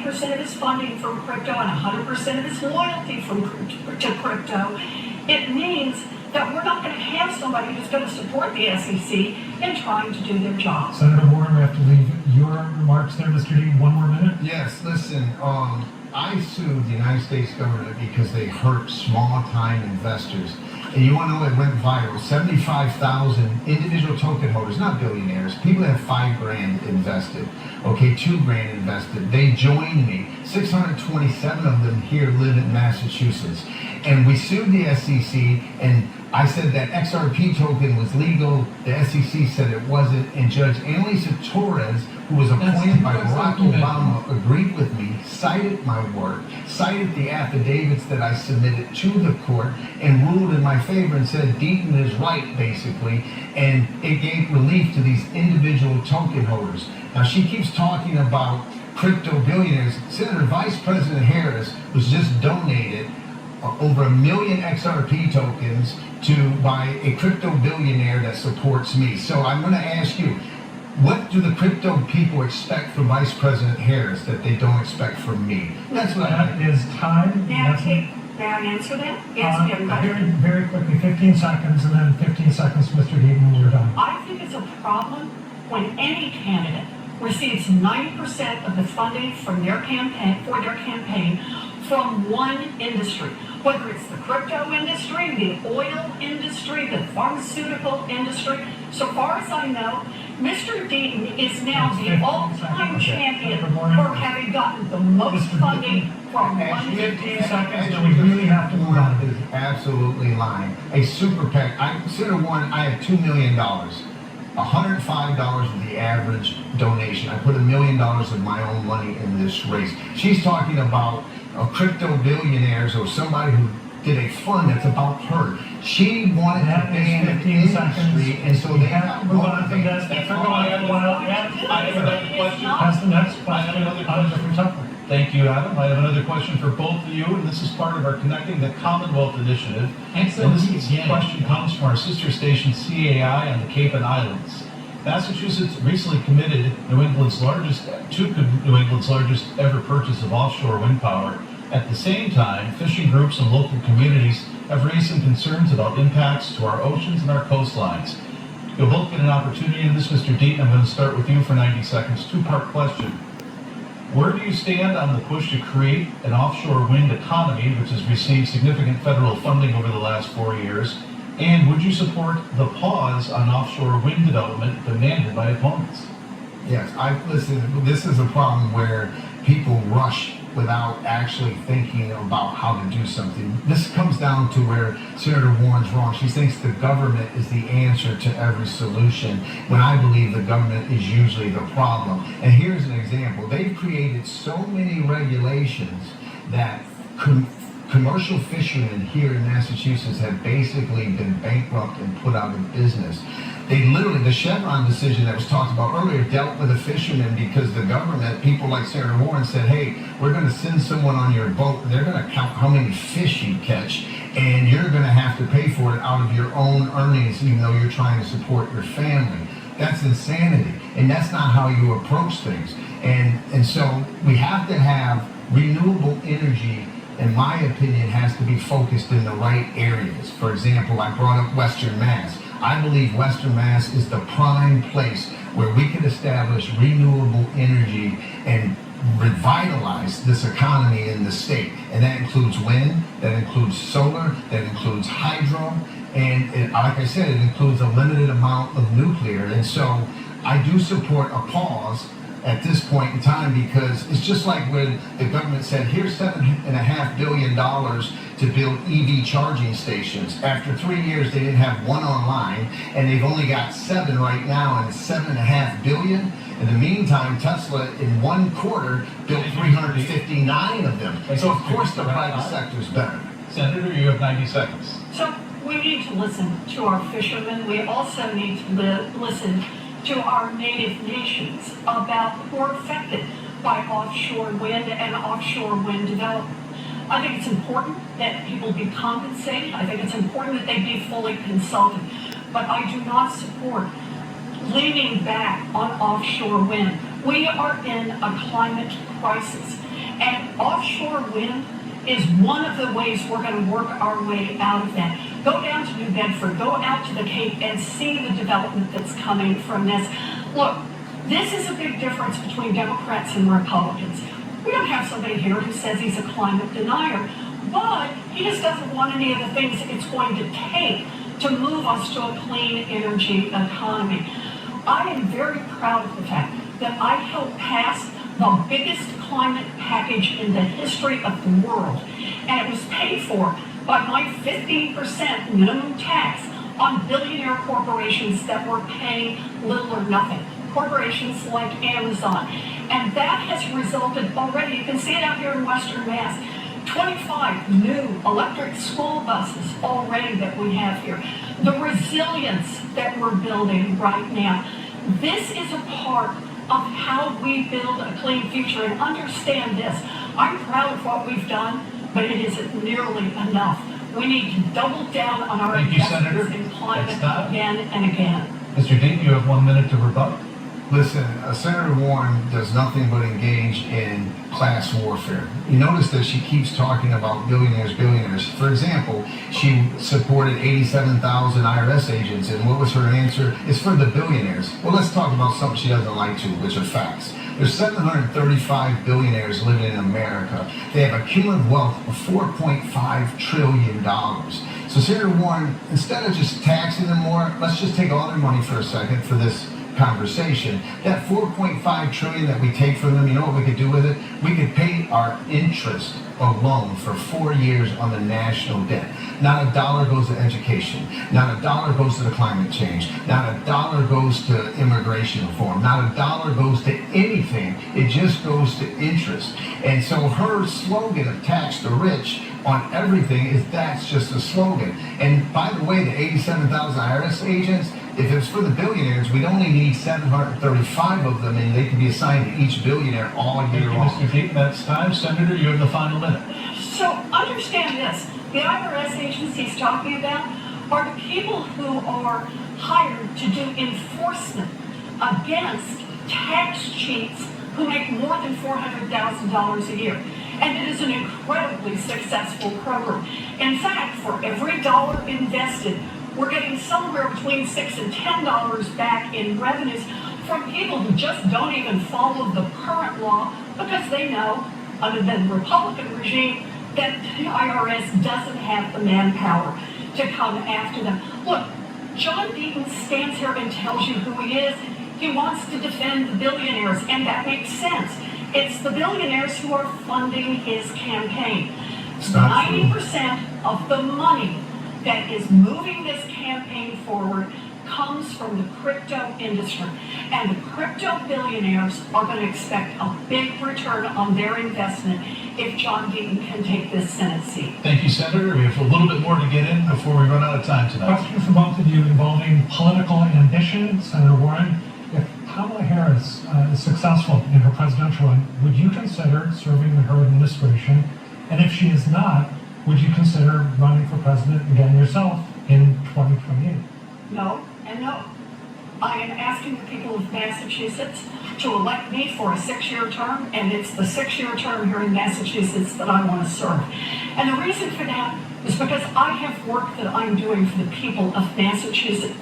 90% of his funding from crypto and 100% of his loyalty to crypto, it means that we're not going to have somebody who's going to support the SEC in trying to do their job. Senator Warren, we have to leave your remarks there, Mr. Deaton. One more minute. Yes, listen, I sued the United States government because they hurt small-time investors. And you want to know it went viral. 75,000 individual token holders, not billionaires, people that have $5,000 invested, okay, $2,000 invested. They joined me. 627 of them here live in Massachusets. And we sued the SEC, and I said that XRP token was legal. The SEC said it wasn't. And Judge Annalisa Torres, who was appointed by Barack Obama, agreed with me, cited my work, cited the affidavits that I submitted to the court, and ruled in my favor and said Deaton is right, basically. And it gave relief to these individual token holders. Now, she keeps talking about crypto billionaires. Senator Vice President Harris was just donated over 1 million XRP tokens by a crypto billionaire that supports me. So I'm going to ask you, what do the crypto people expect from Vice President Harris that they don't expect from me? That's what That is time. May I answer that? Yes, very quickly, 15 seconds, and then 15 seconds, Mr. Deaton, when you're done. I think it's a problem when any candidate receives 90% of the funding from their campaign from one industry, whether it's the crypto industry, the oil industry, the pharmaceutical industry. So far as I know, Mr. Deaton is now the all-time champion for having gotten the most funding from one 15 seconds, and we really have to move on. Is absolutely lying. A super PAC. Senator Warren, I have $2 million. $105 is the average donation. I put $1 million of my own money in this race. She's talking about crypto billionaires or somebody who did a fund that's about her. She wanted to ban an industry, and so they have to move on from this. I have another question. That's the next question on a different topic. Thank you, Adam. I have another question for both of you, and this is part of our Connecting the Commonwealth initiative. And this question comes from our sister station CAI on the Cape and Islands. Massachusetts recently committed New England's largest ever purchase of offshore wind power. At the same time, fishing groups and local communities have raised some concerns about impacts to our oceans and our coastlines. You'll both get an opportunity in this, Mr. Deaton. I'm going to start with you for 90 seconds. Two-part question. Where do you stand on the push to create an offshore wind economy, which has received significant federal funding over the last 4 years? And would you support the pause on offshore wind development demanded by opponents? Yes, listen, this is a problem where people rush without actually thinking about how to do something. This comes down to where Senator Warren's wrong. She thinks the government is the answer to every solution, when I believe the government is usually the problem. And here's an example. They've created so many regulations that commercial fishermen here in Massachusetts have basically been bankrupt and put out of business. They literally, the Chevron decision that was talked about earlier dealt with the fishermen because the government, people like Senator Warren said, hey, we're going to send someone on your boat and they're going to count how many fish you catch and you're going to have to pay for it out of your own earnings even though you're trying to support your family. That's insanity. And that's not how you approach things. And so we have to have renewable energy, in my opinion, has to be focused in the right areas. For example, I brought up Western Mass. I believe Western Mass is the prime place where we can establish renewable energy and revitalize this economy in the state. And that includes wind, that includes solar, that includes hydro, and like I said, it includes a limited amount of nuclear. And so I do support a pause at this point in time because it's just like when the government said, here's $7.5 billion to build EV charging stations. After 3 years, they didn't have one online, and they've only got 7 right now, and it's $7.5 billion. In the meantime, Tesla, in 1 quarter, built 359 of them. So, of course, the private sector is better. Senator, you have 90 seconds. So we need to listen to our fishermen. We also need to listen to our native nations about who are affected by offshore wind and offshore wind development. I think it's important that people be compensated. I think it's important that they be fully consulted. But I do not support leaning back on offshore wind. We are in a climate crisis, and offshore wind is one of the ways we're going to work our way out of that. Go down to New Bedford, go out to the Cape and see the development that's coming from this. Look, this is a big difference between Democrats and Republicans. We don't have somebody here who says he's a climate denier, but he just doesn't want any of the things it's going to take to move us to a clean energy economy. I am very proud of the fact that I helped pass the biggest climate package in the history of the world, and it was paid for by my 15% minimum tax on billionaire corporations that were paying little or nothing. Corporations like Amazon. And that has resulted already, you can see it out here in Western Mass, 25 new electric school buses already that we have here. The resilience that we're building right now. This is a part of how we build a clean future. And understand this, I'm proud of what we've done, but it isn't nearly enough. We need to double down on our investments in climate again and again. Mr. Deaton, you have 1 minute to rebut. Listen, Senator Warren does nothing but engage in class warfare. You notice that she keeps talking about billionaires. For example, she supported 87,000 IRS agents, and what was her answer? It's for the billionaires. Well, let's talk about something she doesn't like to, which are facts. There's 735 billionaires living in America. They have a cumulative wealth of $4.5 trillion. So Senator Warren, instead of just taxing them more, let's just take all their money for a second for this conversation. That 4.5 trillion that we take from them, you know what we could do with it? We could pay our interest alone for 4 years on the national debt. Not a dollar goes to education. Not a dollar goes to the climate change. Not a dollar goes to immigration reform. Not a dollar goes to anything. It just goes to interest. And so her slogan of tax the rich on everything is that's just a slogan. And by the way, the 87,000 IRS agents, if it's for the billionaires, we'd only need 735 of them, and they can be assigned to each billionaire all year long. Mr. Deaton, that's time. Senator, you have the final minute. So understand this, the IRS agents he's talking about are the people who are hired to do enforcement against tax cheats who make more than $400,000 a year. And it is an incredibly successful program. In fact, for every dollar invested, we're getting somewhere between $6 and $10 back in revenues from people who just don't even follow the current law because they know, under the Republican regime, that the IRS doesn't have the manpower to come after them. Look, Jon Deaton stands here and tells you who he is. He wants to defend the billionaires, and that makes sense. It's the billionaires who are funding his campaign. 90% of the money that is moving this campaign forward comes from the crypto industry. And the crypto billionaires are going to expect a big return on their investment if Jon Deaton can take this Senate seat. Thank you, Senator. We have a little bit more to get in before we run out of time tonight. Question for both of you involving political ambition. Senator Warren, if Kamala Harris is successful in her presidential run, would you consider serving in her administration? And if she is not, would you consider running for president again yourself in 2028? No and no. I am asking the people of Massachusetts to elect me for a 6-year term, and it's the 6-year term here in Massachusetts that I want to serve. And the reason for that is because I have work that I'm doing for the people of Massachusetts